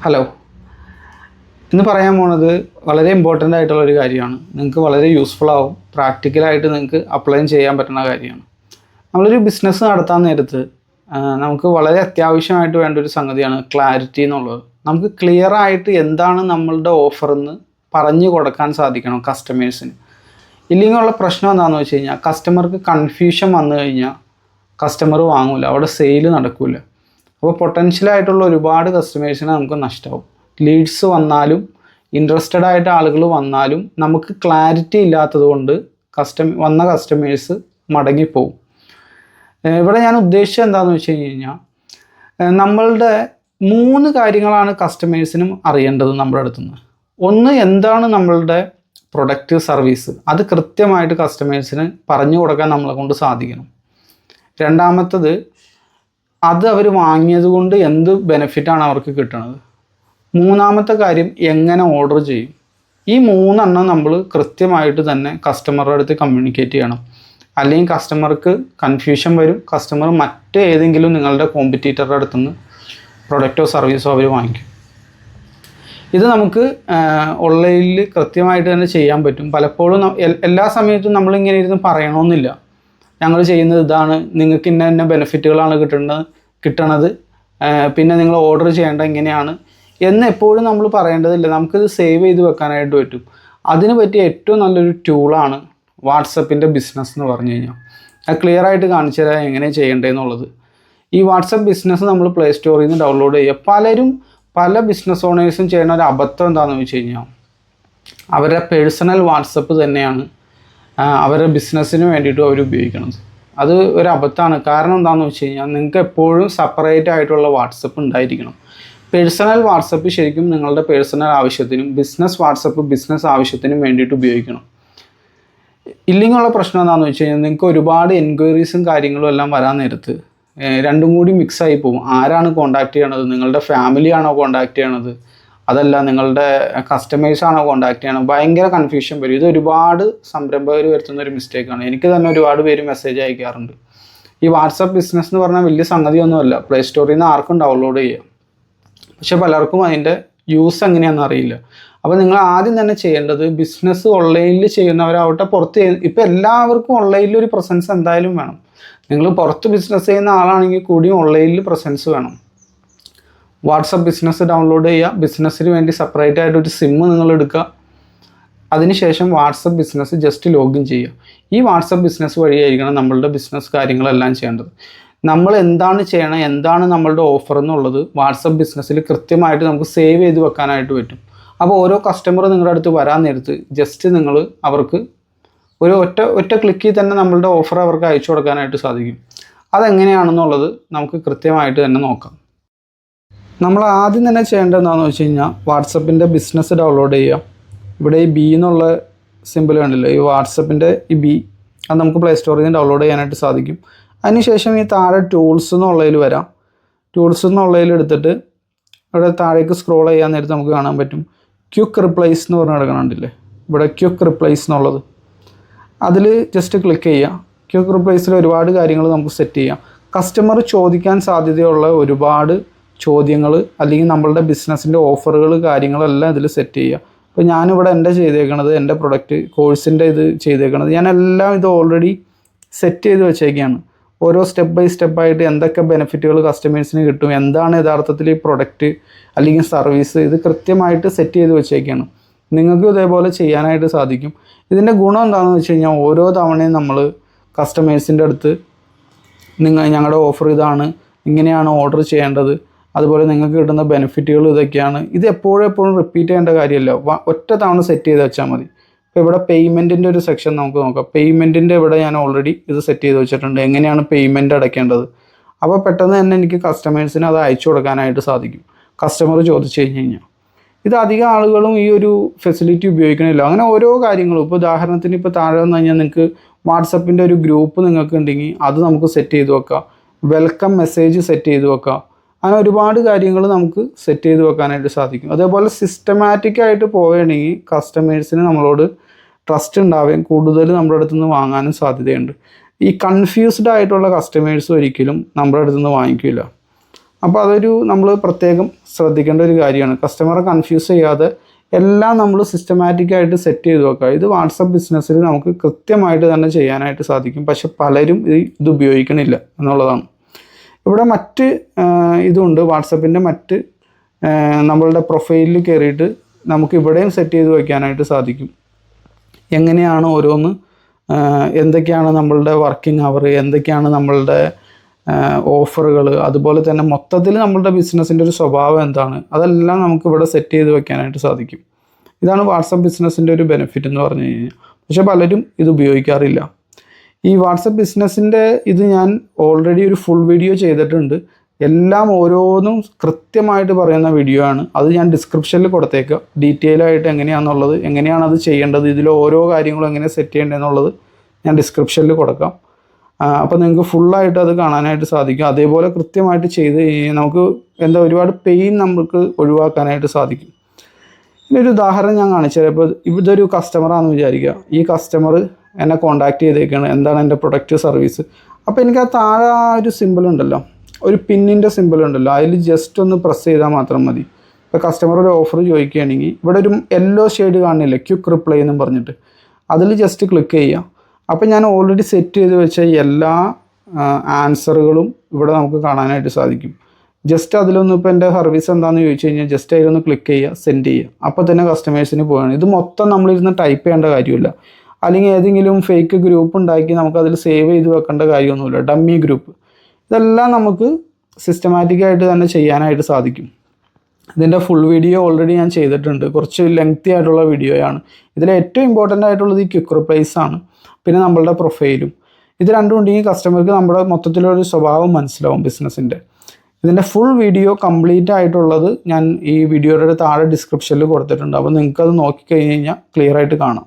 Hello, ഇന്ന് പറയാൻ പോണത് വളരെ ഇമ്പോർട്ടൻ്റ് ആയിട്ടുള്ളൊരു കാര്യമാണ്. നിങ്ങൾക്ക് വളരെ യൂസ്ഫുൾ ആവും, പ്രാക്ടിക്കലായിട്ട് നിങ്ങൾക്ക് അപ്ലൈ ചെയ്യാൻ പറ്റുന്ന കാര്യമാണ്. നമ്മളൊരു ബിസിനസ് നടത്താൻ നേരത്ത് നമുക്ക് വളരെ അത്യാവശ്യമായിട്ട് വേണ്ട ഒരു സംഗതിയാണ് ക്ലാരിറ്റി എന്നുള്ളത്. നമുക്ക് ക്ലിയർ ആയിട്ട് എന്താണ് നമ്മളുടെ ഓഫറെന്ന് പറഞ്ഞു കൊടുക്കാൻ സാധിക്കണം കസ്റ്റമേഴ്സിന്. ഇല്ലെങ്കിലുള്ള പ്രശ്നം എന്താണെന്ന് വെച്ച് കഴിഞ്ഞാൽ കസ്റ്റമർക്ക് കൺഫ്യൂഷൻ വന്നു കഴിഞ്ഞാൽ കസ്റ്റമർ വാങ്ങില്ല, അവിടെ സെയിൽ നടക്കില്ല. അപ്പോൾ പൊട്ടൻഷ്യലായിട്ടുള്ള ഒരുപാട് കസ്റ്റമേഴ്സിനെ നമുക്ക് നഷ്ടമാവും. ലീഡ്സ് വന്നാലും ഇൻട്രസ്റ്റഡ് ആയിട്ട് ആളുകൾ വന്നാലും നമുക്ക് ക്ലാരിറ്റി ഇല്ലാത്തത് കൊണ്ട് വന്ന കസ്റ്റമേഴ്സ് മടങ്ങിപ്പോവും. ഇവിടെ ഞാൻ ഉദ്ദേശിച്ചത് എന്താണെന്ന് വെച്ച് കഴിഞ്ഞാൽ നമ്മളുടെ 3 കാര്യങ്ങളാണ് കസ്റ്റമേഴ്സിനും അറിയേണ്ടത് നമ്മുടെ അടുത്തുനിന്ന്. ഒന്ന്, എന്താണ് നമ്മളുടെ പ്രൊഡക്റ്റ് സർവീസ്, അത് കൃത്യമായിട്ട് കസ്റ്റമേഴ്സിന് പറഞ്ഞു കൊടുക്കാൻ നമ്മളെ കൊണ്ട് സാധിക്കണം. രണ്ടാമത്തത്, അത് അവർ വാങ്ങിയത് കൊണ്ട് എന്ത് ബെനിഫിറ്റാണ് അവർക്ക് കിട്ടുന്നത്. മൂന്നാമത്തെ കാര്യം, എങ്ങനെ ഓർഡർ ചെയ്യും. ഈ 3 എണ്ണം നമ്മൾ കൃത്യമായിട്ട് തന്നെ കസ്റ്റമറുടെ അടുത്ത് കമ്മ്യൂണിക്കേറ്റ് ചെയ്യണം. അല്ലെങ്കിൽ കസ്റ്റമർക്ക് കൺഫ്യൂഷൻ വരും, കസ്റ്റമർ മറ്റേതെങ്കിലും നിങ്ങളുടെ കോമ്പറ്റീറ്ററുടെ അടുത്തുനിന്ന് പ്രൊഡക്റ്റോ സർവീസോ അവർ വാങ്ങിക്കും. ഇത് നമുക്ക് ഓൺലൈനിൽ കൃത്യമായിട്ട് തന്നെ ചെയ്യാൻ പറ്റും. പലപ്പോഴും എല്ലാ സമയത്തും നമ്മളിങ്ങനെ ഇരുന്ന് പറയണമെന്നില്ല, ഞങ്ങൾ ചെയ്യുന്നത് ഇതാണ്, നിങ്ങൾക്ക് ഇന്ന ബെനിഫിറ്റുകളാണ് കിട്ടണത്, പിന്നെ നിങ്ങൾ ഓർഡർ ചെയ്യേണ്ട ഇങ്ങനെയാണ് എന്ന് എപ്പോഴും നമ്മൾ പറയേണ്ടതില്ല. നമുക്കിത് സേവ് ചെയ്ത് വെക്കാനായിട്ട് പറ്റും. അതിന് പറ്റിയ ഏറ്റവും നല്ലൊരു ടൂളാണ് വാട്സപ്പിൻ്റെ ബിസിനസ് എന്ന് പറഞ്ഞു കഴിഞ്ഞാൽ. അത് ക്ലിയർ ആയിട്ട് കാണിച്ചു തരാം എങ്ങനെ ചെയ്യേണ്ടതെന്നുള്ളത്. ഈ വാട്സപ്പ് ബിസിനസ് നമ്മൾ പ്ലേ സ്റ്റോറിൽ നിന്ന് ഡൗൺലോഡ് ചെയ്യുക. പല ബിസിനസ് ഓണേഴ്സും ചെയ്യുന്ന ഒരു അബദ്ധം എന്താണെന്ന് വെച്ച് കഴിഞ്ഞാൽ അവരുടെ പേഴ്സണൽ വാട്സപ്പ് തന്നെയാണ് അവരുടെ ബിസിനസ്സിന് വേണ്ടിയിട്ടും അവർ ഉപയോഗിക്കുന്നത്. അത് ഒരു അബദ്ധമാണ്. കാരണം എന്താണെന്ന് വെച്ച് കഴിഞ്ഞാൽ നിങ്ങൾക്ക് എപ്പോഴും സെപ്പറേറ്റ് ആയിട്ടുള്ള വാട്സപ്പ് ഉണ്ടായിരിക്കണം. പേഴ്സണൽ വാട്സപ്പ് ശരിക്കും നിങ്ങളുടെ പേഴ്സണൽ ആവശ്യത്തിനും ബിസിനസ് വാട്സപ്പ് ബിസിനസ് ആവശ്യത്തിനും വേണ്ടിയിട്ട് ഉപയോഗിക്കണം. ഇല്ലെങ്കിലുള്ള പ്രശ്നം എന്താണെന്ന് വെച്ച് കഴിഞ്ഞാൽ നിങ്ങൾക്ക് ഒരുപാട് എൻക്വയറീസും കാര്യങ്ങളും എല്ലാം വരാൻ നേരത്ത് രണ്ടും കൂടി മിക്സായി പോകും. ആരാണ് കോൺടാക്റ്റ് ചെയ്യണത്, നിങ്ങളുടെ ഫാമിലിയാണോ കോൺടാക്റ്റ് ചെയ്യണത്, അതല്ല നിങ്ങളുടെ കസ്റ്റമേഴ്സാണോ കോൺടാക്റ്റ് ചെയ്യണം, ഭയങ്കര കൺഫ്യൂഷൻ വരും. ഇത് ഒരുപാട് സംരംഭകർ വരുത്തുന്ന ഒരു മിസ്റ്റേക്കാണ്. എനിക്ക് തന്നെ ഒരുപാട് പേര് മെസ്സേജ് അയക്കാറുണ്ട്. ഈ വാട്സപ്പ് ബിസിനസ് എന്ന് പറഞ്ഞാൽ വലിയ സംഗതിയൊന്നുമല്ല, പ്ലേ സ്റ്റോറിൽ നിന്ന് ആർക്കും ഡൗൺലോഡ് ചെയ്യാം. പക്ഷെ പലർക്കും അതിൻ്റെ യൂസ് എങ്ങനെയാണെന്ന് അറിയില്ല. അപ്പോൾ നിങ്ങൾ ആദ്യം തന്നെ ചെയ്യേണ്ടത്, ബിസിനസ് ഓൺലൈനിൽ ചെയ്യുന്നവരാവട്ടെ പുറത്ത് ഇപ്പോൾ എല്ലാവർക്കും ഓൺലൈനിൽ ഒരു പ്രസൻസ് എന്തായാലും വേണം. നിങ്ങൾ പുറത്ത് ബിസിനസ് ചെയ്യുന്ന ആളാണെങ്കിൽ കൂടിയും ഓൺലൈനിൽ പ്രസൻസ് വേണം. വാട്സപ്പ് ബിസിനസ് ഡൗൺലോഡ് ചെയ്യുക. ബിസിനസ്സിന് വേണ്ടി സെപ്പറേറ്റ് ആയിട്ട് ഒരു സിം നിങ്ങൾ എടുക്കുക. അതിനുശേഷം വാട്സപ്പ് ബിസിനസ് ജസ്റ്റ് ലോഗിൻ ചെയ്യുക. ഈ വാട്സപ്പ് ബിസിനസ് വഴിയായിരിക്കണം നമ്മളുടെ ബിസിനസ് കാര്യങ്ങളെല്ലാം ചെയ്യേണ്ടത്. നമ്മൾ എന്താണ് ചെയ്യണം, എന്താണ് നമ്മളുടെ ഓഫർ എന്നുള്ളത് വാട്സപ്പ് ബിസിനസ്സിൽ കൃത്യമായിട്ട് നമുക്ക് സേവ് ചെയ്ത് വെക്കാനായിട്ട് പറ്റും. അപ്പോൾ ഓരോ കസ്റ്റമർ നിങ്ങളുടെ അടുത്ത് വരാൻ നേരത്ത് ജസ്റ്റ് നിങ്ങൾ അവർക്ക് ഒരു ഒറ്റ ക്ലിക്കിൽ തന്നെ നമ്മളുടെ ഓഫർ അവർക്ക് അയച്ചു കൊടുക്കാനായിട്ട് സാധിക്കും. അതെങ്ങനെയാണെന്നുള്ളത് നമുക്ക് കൃത്യമായിട്ട് തന്നെ നോക്കാം. നമ്മൾ ആദ്യം തന്നെ ചെയ്യേണ്ടത് എന്താണെന്ന് വെച്ച് കഴിഞ്ഞാൽ വാട്സപ്പിൻ്റെ ബിസിനസ് ഡൗൺലോഡ് ചെയ്യുക. ഇവിടെ ഈ ബി എന്നുള്ള സിമ്പിൾ കണ്ടില്ലേ, ഈ വാട്സപ്പിൻ്റെ ഈ ബി, അത് നമുക്ക് പ്ലേ സ്റ്റോറിൽ നിന്ന് ഡൗൺലോഡ് ചെയ്യാനായിട്ട് സാധിക്കും. അതിനുശേഷം ഈ താഴെ ടൂൾസ് എന്നുള്ളതിൽ വരാം. ടൂൾസ് എന്നുള്ളതിൽ എടുത്തിട്ട് ഇവിടെ താഴേക്ക് സ്ക്രോൾ ചെയ്യാൻ നേരത്ത് നമുക്ക് കാണാൻ പറ്റും ക്വിക്ക് റിപ്ലൈസ് എന്ന് പറഞ്ഞ് കിടക്കണുണ്ടല്ലേ, ഇവിടെ ക്വിക്ക് റിപ്ലൈസ് എന്നുള്ളത്. അതിൽ ജസ്റ്റ് ക്ലിക്ക് ചെയ്യുക. ക്വിക്ക് റിപ്ലൈസിൽ ഒരുപാട് കാര്യങ്ങൾ നമുക്ക് സെറ്റ് ചെയ്യാം. കസ്റ്റമർ ചോദിക്കാൻ സാധ്യതയുള്ള ഒരുപാട് ചോദ്യങ്ങൾ അല്ലെങ്കിൽ നമ്മളുടെ ബിസിനസ്സിൻ്റെ ഓഫറുകൾ കാര്യങ്ങളെല്ലാം ഇതിൽ സെറ്റ് ചെയ്യുക. ഇപ്പോൾ ഞാനിവിടെ എൻ്റെ പ്രൊഡക്റ്റ് കോഴ്സിൻ്റെ ഇത് ചെയ്തേക്കണത് ഞാനെല്ലാം ഇത് ഓൾറെഡി സെറ്റ് ചെയ്ത് വെച്ചേക്കുകയാണ്. ഓരോ സ്റ്റെപ്പ് ബൈ സ്റ്റെപ്പായിട്ട് എന്തൊക്കെ ബെനിഫിറ്റുകൾ കസ്റ്റമേഴ്സിന് കിട്ടും, എന്താണ് യഥാർത്ഥത്തിൽ ഈ പ്രൊഡക്റ്റ് അല്ലെങ്കിൽ സർവീസ്, ഇത് കൃത്യമായിട്ട് സെറ്റ് ചെയ്ത് വെച്ചേക്കുകയാണ്. നിങ്ങൾക്ക് ഇതേപോലെ ചെയ്യാനായിട്ട് സാധിക്കും. ഇതിൻ്റെ ഗുണം എന്താണെന്ന് വെച്ച് കഴിഞ്ഞാൽ ഓരോ തവണയും നമ്മൾ കസ്റ്റമേഴ്സിൻ്റെ അടുത്ത് ഞങ്ങളുടെ ഓഫർ ഇതാണ്, ഇങ്ങനെയാണ് ഓർഡർ ചെയ്യേണ്ടത്, അതുപോലെ നിങ്ങൾക്ക് കിട്ടുന്ന ബെനിഫിറ്റുകൾ ഇതൊക്കെയാണ്, ഇത് എപ്പോഴും റിപ്പീറ്റ് ചെയ്യേണ്ട കാര്യമല്ല. ഒറ്റ തവണ സെറ്റ് ചെയ്ത് വെച്ചാൽ മതി. ഇപ്പോൾ ഇവിടെ പേയ്മെൻറ്റിൻ്റെ ഒരു സെക്ഷൻ നമുക്ക് നോക്കാം. പേയ്മെൻറ്റിൻ്റെ ഇവിടെ ഞാൻ ഓൾറെഡി ഇത് സെറ്റ് ചെയ്ത് വെച്ചിട്ടുണ്ട്, എങ്ങനെയാണ് പേയ്മെൻറ്റ് അടയ്ക്കേണ്ടത്. അപ്പോൾ പെട്ടെന്ന് തന്നെ എനിക്ക് കസ്റ്റമേഴ്സിന് അത് അയച്ചു കൊടുക്കാനായിട്ട് സാധിക്കും, കസ്റ്റമർ ചോദിച്ചു കഴിഞ്ഞാൽ. ഇത് അധികം ആളുകളും ഈ ഒരു ഫെസിലിറ്റി ഉപയോഗിക്കണില്ല. അങ്ങനെ ഓരോ കാര്യങ്ങളും, ഇപ്പോൾ ഉദാഹരണത്തിന് ഇപ്പോൾ താഴെ വന്നു കഴിഞ്ഞാൽ നിങ്ങൾക്ക് വാട്സപ്പിൻ്റെ ഒരു ഗ്രൂപ്പ് നിങ്ങൾക്ക് ഉണ്ടെങ്കിൽ അത് നമുക്ക് സെറ്റ് ചെയ്ത് വെക്കാം. വെൽക്കം മെസ്സേജ് സെറ്റ് ചെയ്ത് വെക്കാം. അങ്ങനെ ഒരുപാട് കാര്യങ്ങൾ നമുക്ക് സെറ്റ് ചെയ്ത് വെക്കാനായിട്ട് സാധിക്കും. അതേപോലെ സിസ്റ്റമാറ്റിക്കായിട്ട് പോവുകയാണെങ്കിൽ കസ്റ്റമേഴ്സിന് നമ്മളോട് ട്രസ്റ്റ് ഉണ്ടാവുകയും കൂടുതൽ നമ്മുടെ അടുത്ത് നിന്ന് വാങ്ങാനും സാധ്യതയുണ്ട്. ഈ കൺഫ്യൂസ്ഡ് ആയിട്ടുള്ള കസ്റ്റമേഴ്സ് ഒരിക്കലും നമ്മുടെ അടുത്ത് നിന്ന് വാങ്ങിക്കില്ല. അപ്പോൾ അതൊരു നമ്മൾ പ്രത്യേകം ശ്രദ്ധിക്കേണ്ട ഒരു കാര്യമാണ്. കസ്റ്റമറെ കൺഫ്യൂസ് ചെയ്യാതെ എല്ലാം നമ്മൾ സിസ്റ്റമാറ്റിക്കായിട്ട് സെറ്റ് ചെയ്ത് വെക്കുക. ഇത് വാട്സപ്പ് ബിസിനസ്സിൽ നമുക്ക് കൃത്യമായിട്ട് തന്നെ ചെയ്യാനായിട്ട് സാധിക്കും. പക്ഷെ പലരും ഇത് ഉപയോഗിക്കണില്ല എന്നുള്ളതാണ്. ഇവിടെ മറ്റ് ഇതുണ്ട്. വാട്സപ്പിൻ്റെ മറ്റ് നമ്മളുടെ പ്രൊഫൈലിൽ കയറിയിട്ട് നമുക്ക് ഇവിടെയും സെറ്റ് ചെയ്ത് വയ്ക്കാനായിട്ട് സാധിക്കും. എങ്ങനെയാണ് ഓരോന്ന്, എന്തൊക്കെയാണ് നമ്മളുടെ വർക്കിംഗ് അവർ, എന്തൊക്കെയാണ് നമ്മളുടെ ഓഫറുകൾ, അതുപോലെ തന്നെ മൊത്തത്തിൽ നമ്മളുടെ ബിസിനസ്സിൻ്റെ ഒരു സ്വഭാവം എന്താണ്, അതെല്ലാം നമുക്ക് ഇവിടെ സെറ്റ് ചെയ്ത് വെക്കാനായിട്ട് സാധിക്കും. ഇതാണ് വാട്സപ്പ് ബിസിനസ്സിൻ്റെ ഒരു ബെനിഫിറ്റ് എന്ന് പറഞ്ഞു കഴിഞ്ഞാൽ. പക്ഷേ പലരും ഇത് ഉപയോഗിക്കാറില്ല. ഈ വാട്സപ്പ് ബിസിനസ്സിൻ്റെ ഇത് ഞാൻ ഓൾറെഡി ഒരു ഫുൾ വീഡിയോ ചെയ്തിട്ടുണ്ട്. എല്ലാം ഓരോന്നും കൃത്യമായിട്ട് പറയുന്ന വീഡിയോ ആണ്. അത് ഞാൻ ഡിസ്ക്രിപ്ഷനിൽ കൊടുത്തേക്കാം. ഡീറ്റെയിൽ ആയിട്ട് എങ്ങനെയാണെന്നുള്ളത്, എങ്ങനെയാണ് അത് ചെയ്യേണ്ടത്, ഇതിൽ ഓരോ കാര്യങ്ങളും എങ്ങനെ സെറ്റ് ചെയ്യേണ്ടതെന്നുള്ളത് ഞാൻ ഡിസ്ക്രിപ്ഷനിൽ കൊടുക്കാം. അപ്പോൾ നിങ്ങൾക്ക് ഫുള്ളായിട്ട് അത് കാണാനായിട്ട് സാധിക്കും. അതേപോലെ കൃത്യമായിട്ട് ചെയ്ത് കഴിഞ്ഞാൽ നമുക്ക് ഒരുപാട് പെയിൻ നമുക്ക് ഒഴിവാക്കാനായിട്ട് സാധിക്കും. ഇതിനൊരു ഉദാഹരണം ഞാൻ കാണിച്ചു. ഇപ്പോൾ ഇതൊരു കസ്റ്റമറാണെന്ന് വിചാരിക്കുക. ഈ കസ്റ്റമർ എന്നെ കോൺടാക്റ്റ് ചെയ്തേക്കാണ്, എന്താണ് എൻ്റെ പ്രൊഡക്റ്റ് സർവീസ്. അപ്പോൾ എനിക്ക് ആ താഴെ ആ ഒരു സിമ്പിൾ ഉണ്ടല്ലോ, ഒരു പിന്നിൻ്റെ സിമ്പിൾ ഉണ്ടല്ലോ, അതിൽ ജസ്റ്റ് ഒന്ന് പ്രസ് ചെയ്താൽ മാത്രം മതി. ഇപ്പോൾ കസ്റ്റമർ ഒരു ഓഫർ ചോദിക്കുകയാണെങ്കിൽ ഇവിടെ ഒരു യെല്ലോ ഷെയ്ഡ് കാണുന്നില്ല, ക്വിക്ക് റിപ്ലൈ എന്നും പറഞ്ഞിട്ട്, അതിൽ ജസ്റ്റ് ക്ലിക്ക് ചെയ്യുക. അപ്പോൾ ഞാൻ ഓൾറെഡി സെറ്റ് ചെയ്ത് വെച്ച എല്ലാ ആൻസറുകളും ഇവിടെ നമുക്ക് കാണാനായിട്ട് സാധിക്കും. ജസ്റ്റ് അതിലൊന്നും ഇപ്പോൾ എൻ്റെ സർവീസ് എന്താണെന്ന് ചോദിച്ചു കഴിഞ്ഞാൽ ജസ്റ്റ് അതിലൊന്ന് ക്ലിക്ക് ചെയ്യുക, സെൻഡ് ചെയ്യുക. അപ്പോൾ തന്നെ കസ്റ്റമേഴ്സിന് പോവുകയാണ്. ഇത് മൊത്തം നമ്മളിരുന്ന് ടൈപ്പ് ചെയ്യേണ്ട കാര്യമില്ല. അല്ലെങ്കിൽ ഏതെങ്കിലും ഫേക്ക് ഗ്രൂപ്പ് ഉണ്ടാക്കി നമുക്കതിൽ സേവ് ചെയ്ത് വെക്കേണ്ട കാര്യമൊന്നുമില്ല. ഡമ്മി ഗ്രൂപ്പ്, ഇതെല്ലാം നമുക്ക് സിസ്റ്റമാറ്റിക്കായിട്ട് തന്നെ ചെയ്യാനായിട്ട് സാധിക്കും. ഇതിൻ്റെ ഫുൾ വീഡിയോ ഓൾറെഡി ഞാൻ ചെയ്തിട്ടുണ്ട്. കുറച്ച് ലെങ്തി ആയിട്ടുള്ള വീഡിയോയാണ്. ഇതിൽ ഏറ്റവും ഇമ്പോർട്ടൻ്റ് ആയിട്ടുള്ളത് ഈ ക്വിക്ക് റിപ്ലൈസ് ആണ്, പിന്നെ നമ്മളുടെ പ്രൊഫൈലും. ഇത് രണ്ടും ഉണ്ടെങ്കിൽ കസ്റ്റമർക്ക് നമ്മുടെ മൊത്തത്തിലൊരു സ്വഭാവം മനസ്സിലാവും ബിസിനസ്സിൻ്റെ. ഇതിൻ്റെ ഫുൾ വീഡിയോ കംപ്ലീറ്റ് ആയിട്ടുള്ളത് ഞാൻ ഈ വീഡിയോയുടെ താഴെ ഡിസ്ക്രിപ്ഷനിൽ കൊടുത്തിട്ടുണ്ട്. അപ്പോൾ നിങ്ങൾക്കത് നോക്കിക്കഴിഞ്ഞ് കഴിഞ്ഞാൽ ക്ലിയർ ആയിട്ട് കാണാം.